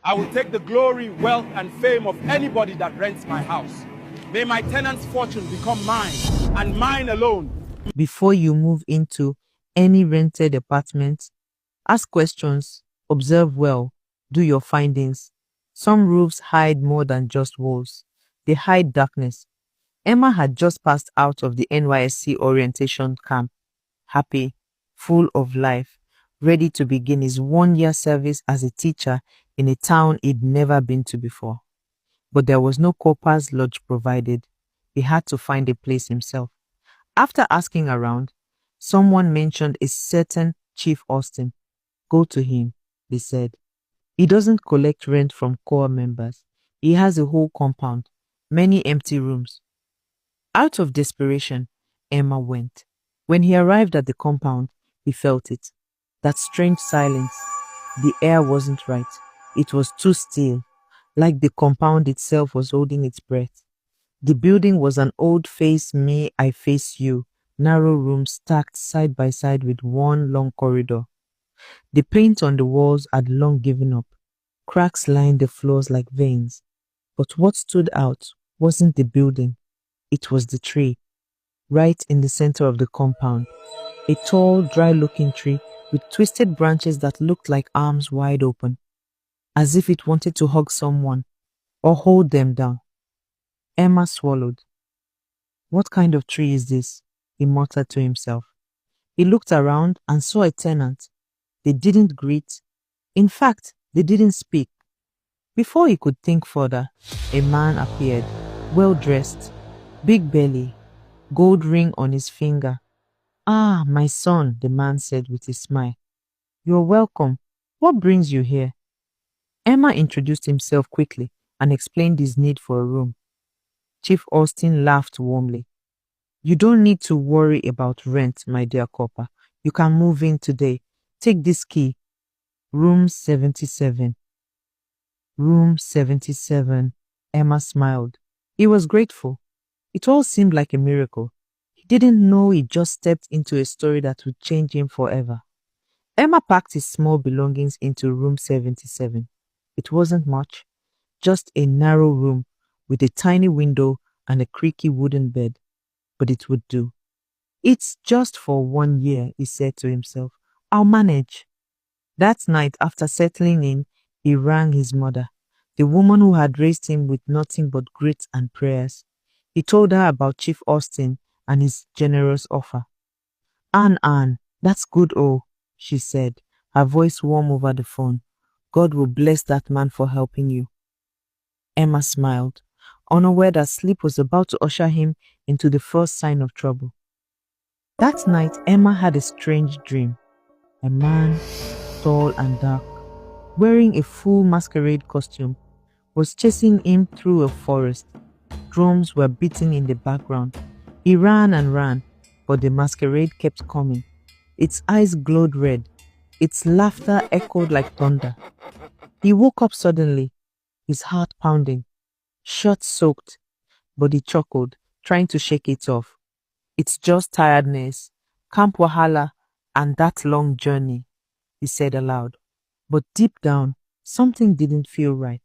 I will take the glory, wealth, and fame of anybody that rents my house. May my tenant's fortune become mine, and mine alone. Before you move into any rented apartment, ask questions, observe well, do your findings. Some roofs hide more than just walls. They hide darkness. Emma had just passed out of the NYSC orientation camp, happy, full of life, ready to begin his 1-year service as a teacher in a town he'd never been to before. But there was no corpers lodge provided. He had to find a place himself. After asking around, someone mentioned a certain Chief Austin. Go to him, they said. He doesn't collect rent from core members. He has a whole compound, many empty rooms. Out of desperation, Emma went. When he arrived at the compound, he felt it. That strange silence. The air wasn't right. It was too still, like the compound itself was holding its breath. The building was an old face me, I face you, narrow room stacked side by side with one long corridor. The paint on the walls had long given up. Cracks lined the floors like veins. But what stood out wasn't the building. It was the tree, right in the center of the compound. A tall, dry-looking tree with twisted branches that looked like arms wide open, as if it wanted to hug someone or hold them down. Emma swallowed. What kind of tree is this? He muttered to himself. He looked around and saw a tenant. They didn't greet. In fact, they didn't speak. Before he could think further, a man appeared, well-dressed, big belly, gold ring on his finger. Ah, my son, the man said with a smile. You're welcome. What brings you here? Emma introduced himself quickly and explained his need for a room. Chief Austin laughed warmly. You don't need to worry about rent, my dear copper. You can move in today. Take this key. Room 77. Room 77. Emma smiled. He was grateful. It all seemed like a miracle. He didn't know he just stepped into a story that would change him forever. Emma packed his small belongings into room 77. It wasn't much, just a narrow room with a tiny window and a creaky wooden bed. But it would do. It's just for 1 year, he said to himself. I'll manage. That night, after settling in, he rang his mother, the woman who had raised him with nothing but grit and prayers. He told her about Chief Austin and his generous offer. Anne, that's good, she said, her voice warm over the phone. God will bless that man for helping you. Emma smiled, unaware that sleep was about to usher him into the first sign of trouble. That night, Emma had a strange dream. A man, tall and dark, wearing a full masquerade costume, was chasing him through a forest. Drums were beating in the background. He ran and ran, but the masquerade kept coming. Its eyes glowed red. Its laughter echoed like thunder. He woke up suddenly, his heart pounding, shirt soaked, but he chuckled, trying to shake it off. It's just tiredness, camp wahala, and that long journey, he said aloud. But deep down, something didn't feel right.